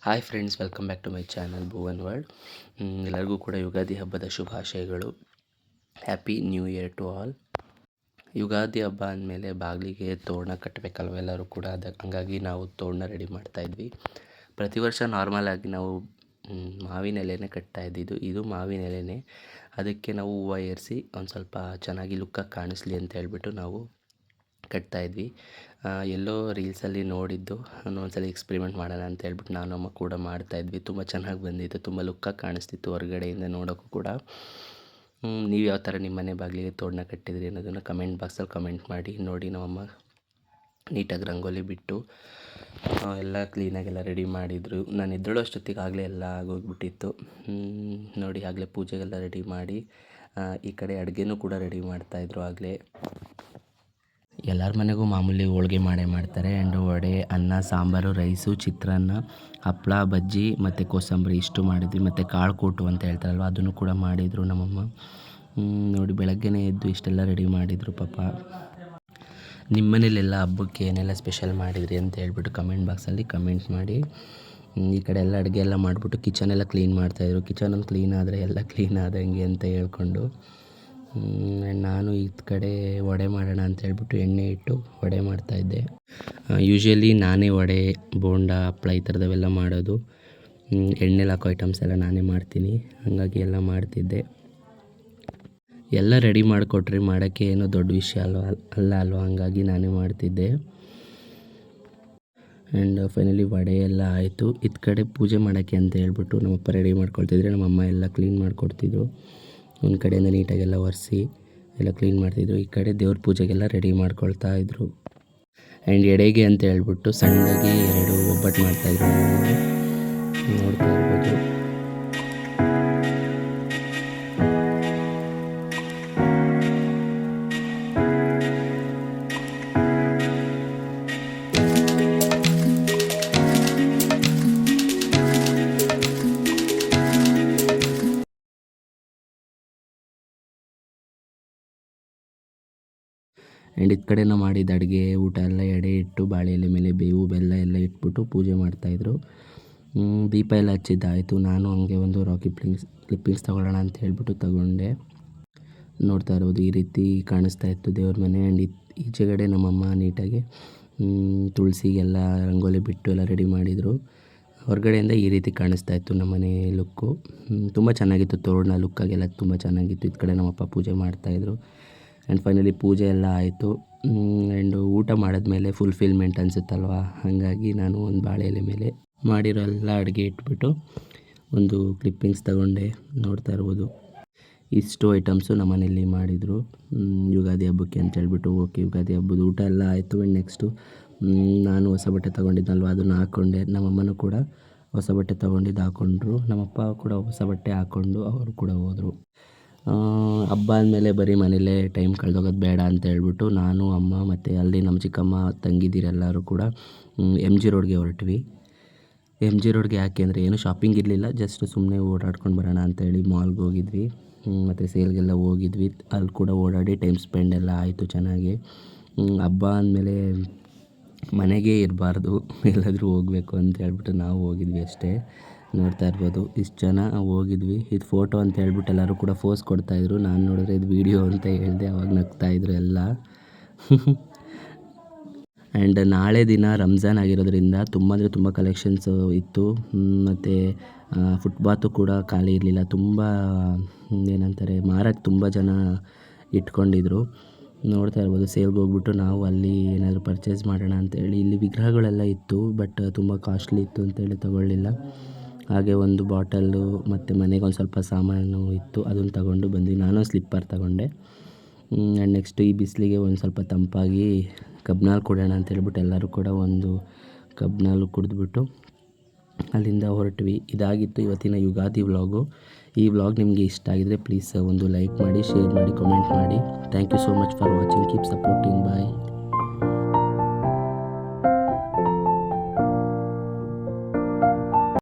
Hi friends, welcome back to my channel Bhuvan world. ಎಲ್ಲರಿಗೂ ಕೂಡ ಯುಗಾದಿ ಹಬ್ಬದ ಶುಭಾಶಯಗಳು. Happy new year to all. Ugadi ಹಬ್ಬ ಅಂದಮೇಲೆ ಬಾಗಿಲಿಗೆ ತೋರಣ ಕಟ್ಟಬೇಕಲ್ವ ಎಲ್ಲರೂ ಕೂಡ. ಹಂಗಾಗಿ ನಾವು ತೋರಣ ರೆಡಿ ಮಾಡ್ತಾಯಿದ್ವಿ. ಪ್ರತಿ ವರ್ಷ ನಾರ್ಮಲ್ ಆಗಿ ನಾವು ಮಾವಿನ ಎಲೆನೇ ಕಟ್ತಾ ಇದ್ದಿದ್ದು. ಇದು ಮಾವಿನ ಎಲೆನೇ. ಅದಕ್ಕೆ ನಾವು ಹೂವು ಏರಿಸಿ ಒಂದು ಸ್ವಲ್ಪ ಚೆನ್ನಾಗಿ ಲುಕ್ಕಾಗಿ ಕಾಣಿಸ್ಲಿ ಅಂತ ಹೇಳ್ಬಿಟ್ಟು ನಾವು ಕಟ್ತಾಯಿದ್ವಿ. ಎಲ್ಲೋ ರೀಲ್ಸಲ್ಲಿ ನೋಡಿದ್ದು ಒಂದ್ಸಲ ಎಕ್ಸ್ಪೆರಿಮೆಂಟ್ ಮಾಡೋಣ ಅಂತ ಹೇಳ್ಬಿಟ್ಟು ನಾನು ಅಮ್ಮ ಕೂಡ ಮಾಡ್ತಾಯಿದ್ವಿ. ತುಂಬ ಚೆನ್ನಾಗಿ ಬಂದಿತ್ತು, ತುಂಬ ಲುಕ್ಕಾಗಿ ಕಾಣಿಸ್ತಿತ್ತು ಹೊರಗಡೆಯಿಂದ ನೋಡೋಕ್ಕೂ ಕೂಡ. ನೀವು ಯಾವ ಥರ ನಿಮ್ಮ ಮನೆ ಬಾಗಿಲಿಗೆ ತೋರಣ ಕಟ್ಟಿದ್ರಿ ಅನ್ನೋದನ್ನು ಕಮೆಂಟ್ ಬಾಕ್ಸಲ್ಲಿ ಕಮೆಂಟ್ ಮಾಡಿ. ನೋಡಿ, ನಮ್ಮಮ್ಮ ನೀಟಾಗಿ ರಂಗೋಲಿ ಬಿಟ್ಟು ಎಲ್ಲ ಕ್ಲೀನಾಗೆಲ್ಲ ರೆಡಿ ಮಾಡಿದರು. ನಾನು ಎದ್ದೇಳೋ ಅಷ್ಟೊತ್ತಿಗೆ ಆಗಲೇ ಎಲ್ಲ ಆಗೋಗ್ಬಿಟ್ಟಿತ್ತು. ನೋಡಿ, ಆಗಲೇ ಪೂಜೆಗೆಲ್ಲ ರೆಡಿ ಮಾಡಿ ಈ ಕಡೆ ಅಡುಗೆನೂ ಕೂಡ ರೆಡಿ ಮಾಡ್ತಾಯಿದ್ರು. ಆಗಲೇ ಎಲ್ಲರ ಮನೆಗೂ ಮಾಮೂಲಿ ಹೋಳ್ಗೆ ಮಾಡೇ ಮಾಡ್ತಾರೆ. ಆ್ಯಂಡ್ ವಡೆ, ಅನ್ನ, ಸಾಂಬಾರು, ರೈಸು, ಚಿತ್ರಾನ್ನ, ಹಪ್ಪಳ, ಬಜ್ಜಿ ಮತ್ತು ಕೋಸಂಬರಿ ಇಷ್ಟು ಮಾಡಿದ್ವಿ. ಮತ್ತು ಕಾಳು ಕೂಟು ಅಂತ ಹೇಳ್ತಾರಲ್ವ, ಅದನ್ನು ಕೂಡ ಮಾಡಿದರು ನಮ್ಮಮ್ಮ. ನೋಡಿ, ಬೆಳಗ್ಗೆನೇ ಎದ್ದು ಇಷ್ಟೆಲ್ಲ ರೆಡಿ ಮಾಡಿದರು ಪಾಪ. ನಿಮ್ಮ ಮನೇಲೆಲ್ಲ ಹಬ್ಬಕ್ಕೆ ಏನೆಲ್ಲ ಸ್ಪೆಷಲ್ ಮಾಡಿದ್ರಿ ಅಂತ ಹೇಳ್ಬಿಟ್ಟು ಕಮೆಂಟ್ ಬಾಕ್ಸಲ್ಲಿ ಕಮೆಂಟ್ ಮಾಡಿ. ಈ ಕಡೆ ಎಲ್ಲ ಅಡುಗೆ ಎಲ್ಲ ಮಾಡಿಬಿಟ್ಟು ಕಿಚನೆಲ್ಲ ಕ್ಲೀನ್ ಮಾಡ್ತಾಯಿದ್ರು. ಕಿಚನ್ ಒಂದು ಕ್ಲೀನ್ ಆದರೆ ಎಲ್ಲ ಕ್ಲೀನ್ ಆದಂಗೆ ಅಂತ ಹೇಳ್ಕೊಂಡು ನಾನು ಈ ಕಡೆ ವಡೆ ಮಾಡೋಣ ಅಂತ ಹೇಳ್ಬಿಟ್ಟು ಎಣ್ಣೆ ಇಟ್ಟು ವಡೆ ಮಾಡ್ತಾಯಿದ್ದೆ. ಯೂಶ್ವಲಿ ನಾನೇ ವಡೆ, ಬೋಂಡ, ಹಪ್ಪಳ ಈ ಥರದವೆಲ್ಲ ಮಾಡೋದು. ಎಣ್ಣೆಲಿ ಹಾಕೋ ಐಟಮ್ಸ್ ಎಲ್ಲ ನಾನೇ ಮಾಡ್ತೀನಿ. ಹಾಗಾಗಿ ಎಲ್ಲ ಮಾಡ್ತಿದ್ದೆ. ಎಲ್ಲ ರೆಡಿ ಮಾಡಿಕೊಟ್ರೆ ಮಾಡೋಕ್ಕೆ ಏನೋ ದೊಡ್ಡ ವಿಷಯ ಅಲ್ವಾ, ಹಂಗಾಗಿ ನಾನೇ ಮಾಡ್ತಿದ್ದೆ. ಆ್ಯಂಡ್ ಫೈನಲಿ ವಡೆ ಎಲ್ಲ ಆಯಿತು. ಇದು ಕಡೆ ಪೂಜೆ ಮಾಡೋಕ್ಕೆ ಅಂತ ಹೇಳ್ಬಿಟ್ಟು ನಮ್ಮಪ್ಪ ರೆಡಿ ಮಾಡ್ಕೊಳ್ತಿದ್ರೆ, ನಮ್ಮಮ್ಮ ಎಲ್ಲ ಕ್ಲೀನ್ ಮಾಡಿಕೊಡ್ತಿದ್ರು. ಒಂದು ಕಡೆಯಿಂದ ನೀಟಾಗೆಲ್ಲ ಒರೆಸಿ ಎಲ್ಲ ಕ್ಲೀನ್ ಮಾಡ್ತಿದ್ರು. ಈ ಕಡೆ ದೇವ್ರ ಪೂಜೆಗೆಲ್ಲ ರೆಡಿ ಮಾಡ್ಕೊಳ್ತಾ ಇದ್ರು. ಆ್ಯಂಡ್ ಎಡೆಗೆ ಅಂತ ಹೇಳ್ಬಿಟ್ಟು ಸಣ್ಣದಾಗಿ 2 ಒಬ್ಬಟ್ಟು ಮಾಡ್ತಾಯಿದ್ರು. ನೋಡ್ತಾ ಇರ್ಬೋದು. ಆ್ಯಂಡ್ ಇದು ಕಡೆ ನಾವು ಮಾಡಿದ ಅಡುಗೆ ಊಟ ಎಲ್ಲ ಎಡೆ ಇಟ್ಟು ಬಾಳೆ ಎಲೆ ಮೇಲೆ ಬೇವು ಬೆಲ್ಲ ಎಲ್ಲ ಇಟ್ಬಿಟ್ಟು ಪೂಜೆ ಮಾಡ್ತಾಯಿದ್ರು. ದೀಪ ಎಲ್ಲ ಹಚ್ಚಿದ್ದಾಯಿತು. ನಾನು ಹಂಗೆ ಒಂದು ರಾಕಿ ಕ್ಲಿಪ್ಪಿಂಗ್ಸ್ ತೊಗೊಳ್ಳೋಣ ಅಂತ ಹೇಳ್ಬಿಟ್ಟು ತಗೊಂಡೆ. ನೋಡ್ತಾ ಇರ್ಬೋದು, ಈ ರೀತಿ ಕಾಣಿಸ್ತಾ ಇತ್ತು ದೇವ್ರ ಮನೆ. ಆ್ಯಂಡ್ ಈಚೆಗಡೆ ನಮ್ಮಮ್ಮ ನೀಟಾಗಿ ತುಳಸಿಗೆಲ್ಲ ರಂಗೋಲಿ ಬಿಟ್ಟು ಎಲ್ಲ ರೆಡಿ ಮಾಡಿದರು. ಹೊರಗಡೆಯಿಂದ ಈ ರೀತಿ ಕಾಣಿಸ್ತಾ ಇತ್ತು ನಮ್ಮ ಮನೆ ಲುಕ್ಕು. ತುಂಬ ಚೆನ್ನಾಗಿತ್ತು. ತೋರಣ ಲುಕ್ಕಾಗೆಲ್ಲ ತುಂಬ ಚೆನ್ನಾಗಿತ್ತು. ಇದು ಕಡೆ ನಮ್ಮಪ್ಪ ಪೂಜೆ ಮಾಡ್ತಾಯಿದ್ರು. ಆ್ಯಂಡ್ ಫೈನಲಿ ಪೂಜೆ ಎಲ್ಲ ಆಯಿತು. ಆ್ಯಂಡ್ ಊಟ ಮಾಡಿದ್ಮೇಲೆ ಫುಲ್ಫಿಲ್ಮೆಂಟ್ ಅನಿಸುತ್ತಲ್ವ, ಹಾಗಾಗಿ ನಾನು ಒಂದು ಬಾಳೆ ಎಲೆ ಮೇಲೆ ಮಾಡಿರೋ ಎಲ್ಲ ಅಡುಗೆ ಇಟ್ಬಿಟ್ಟು ಒಂದು ಕ್ಲಿಪ್ಪಿಂಗ್ಸ್ ತಗೊಂಡೆ. ನೋಡ್ತಾ ಇರ್ಬೋದು, ಇಷ್ಟು ಐಟಮ್ಸು ನಮ್ಮ ಮನೇಲಿ ಮಾಡಿದರು ಯುಗಾದಿ ಹಬ್ಬಕ್ಕೆ ಅಂತ ಹೇಳ್ಬಿಟ್ಟು. ಓಕೆ, ಯುಗಾದಿ ಹಬ್ಬದ ಊಟ ಎಲ್ಲ ಆಯಿತು. ಆ್ಯಂಡ್ ನೆಕ್ಸ್ಟು ನಾನು ಹೊಸ ಬಟ್ಟೆ ತೊಗೊಂಡಿದ್ನಲ್ವ, ಅದನ್ನು ಹಾಕ್ಕೊಂಡೆ. ನಮ್ಮಮ್ಮನೂ ಕೂಡ ಹೊಸ ಬಟ್ಟೆ ತೊಗೊಂಡಿದ್ದು ಹಾಕ್ಕೊಂಡ್ರು. ನಮ್ಮಪ್ಪ ಕೂಡ ಹೊಸ ಬಟ್ಟೆ ಹಾಕ್ಕೊಂಡು ಅವರು ಕೂಡ ಹೋದರು. ಹಬ್ಬ ಅಂದಮೇಲೆ ಬರೀ ಮನೇಲೇ ಟೈಮ್ ಕಳೆದೋಗೋದು ಬೇಡ ಅಂತ ಹೇಳ್ಬಿಟ್ಟು ನಾನು, ಅಮ್ಮ ಮತ್ತು ಅಲ್ಲಿ ನಮ್ಮ ಚಿಕ್ಕಮ್ಮ ತಂಗಿದಿರೆಲ್ಲರೂ ಕೂಡ MG ರೋಡ್ಗೆ ಹೊರಟ್ವಿ. MG ರೋಡ್ಗೆ ಯಾಕೆ ಅಂದರೆ ಏನು ಶಾಪಿಂಗ್ ಇರಲಿಲ್ಲ, ಜಸ್ಟ್ ಸುಮ್ಮನೆ ಓಡಾಡ್ಕೊಂಡು ಬರೋಣ ಅಂತೇಳಿ ಮಾಲ್ಗೆ ಹೋಗಿದ್ವಿ. ಮತ್ತು ಸೇಲ್ಗೆಲ್ಲ ಹೋಗಿದ್ವಿ. ಅಲ್ಲಿ ಕೂಡ ಓಡಾಡಿ ಟೈಮ್ ಸ್ಪೆಂಡ್ ಎಲ್ಲ ಆಯಿತು ಚೆನ್ನಾಗಿ. ಹಬ್ಬ ಅಂದಮೇಲೆ ಮನೆಗೇ ಇರಬಾರ್ದು, ಎಲ್ಲಾದರೂ ಹೋಗಬೇಕು ಅಂತ ಹೇಳ್ಬಿಟ್ಟು ನಾವು ಹೋಗಿದ್ವಿ ಅಷ್ಟೇ. ನೋಡ್ತಾ ಇರ್ಬೋದು, ಇಷ್ಟು ಜನ ಹೋಗಿದ್ವಿ. ಇದು ಫೋಟೋ ಅಂತ ಹೇಳ್ಬಿಟ್ಟು ಎಲ್ಲರೂ ಕೂಡ ಫೋಸ್ ಕೊಡ್ತಾಯಿದ್ರು. ನಾನು ನೋಡಿದ್ರೆ ಇದು ವೀಡಿಯೋ ಅಂತ ಹೇಳಿದೆ, ಅವಾಗ ನಗ್ತಾಯಿದ್ರು ಎಲ್ಲ. ಆ್ಯಂಡ್ ನಾಳೆ ದಿನ ರಂಜಾನ್ ಆಗಿರೋದ್ರಿಂದ ತುಂಬ ಅಂದರೆ ತುಂಬ ಕಲೆಕ್ಷನ್ಸು ಇತ್ತು. ಮತ್ತು ಫುಟ್ಪಾತು ಕೂಡ ಖಾಲಿ ಇರಲಿಲ್ಲ. ತುಂಬ ಏನಂತಾರೆ, ಮಾರಕ್ಕೆ ತುಂಬ ಜನ ಇಟ್ಕೊಂಡಿದ್ರು. ನೋಡ್ತಾ ಇರ್ಬೋದು, ಸೇಲ್ಗೆ ಹೋಗ್ಬಿಟ್ಟು ನಾವು ಅಲ್ಲಿ ಏನಾದರೂ ಪರ್ಚೇಸ್ ಮಾಡೋಣ ಅಂತೇಳಿ. ಇಲ್ಲಿ ವಿಗ್ರಹಗಳೆಲ್ಲ ಇತ್ತು, ಬಟ್ ತುಂಬ ಕಾಸ್ಟ್ಲಿ ಇತ್ತು ಅಂತೇಳಿ ತಗೊಳ್ಳಿಲ್ಲ. ಹಾಗೆ ಒಂದು ಬಾಟಲ್ಲು ಮತ್ತು ಮನೆಗೆ ಒಂದು ಸ್ವಲ್ಪ ಸಾಮಾನು ಇತ್ತು, ಅದನ್ನು ತಗೊಂಡು ಬಂದ್ವಿ. ನಾನು ಸ್ಲಿಪ್ಪರ್ ತಗೊಂಡೆ. ಆ್ಯಂಡ್ ನೆಕ್ಸ್ಟು ಈ ಬಿಸಿಲಿಗೆ ಒಂದು ಸ್ವಲ್ಪ ತಂಪಾಗಿ ಕಬ್ಬಿನಾಲು ಕುಡಿಯೋಣ ಅಂತ ಹೇಳ್ಬಿಟ್ಟು ಎಲ್ಲರೂ ಕೂಡ ಒಂದು ಕಬ್ಬಿನಾಲು ಕುಡಿದ್ಬಿಟ್ಟು ಅಲ್ಲಿಂದ ಹೊರಟ್ವಿ. ಇದಾಗಿತ್ತು ಇವತ್ತಿನ ಯುಗಾದಿ ವ್ಲಾಗು. ಈ ವ್ಲಾಗ್ ನಿಮಗೆ ಇಷ್ಟ ಆಗಿದರೆ ಪ್ಲೀಸ್ ಒಂದು ಲೈಕ್ ಮಾಡಿ, ಶೇರ್ ಮಾಡಿ, ಕಮೆಂಟ್ ಮಾಡಿ. Thank you so much for watching. Keep supporting. Bye.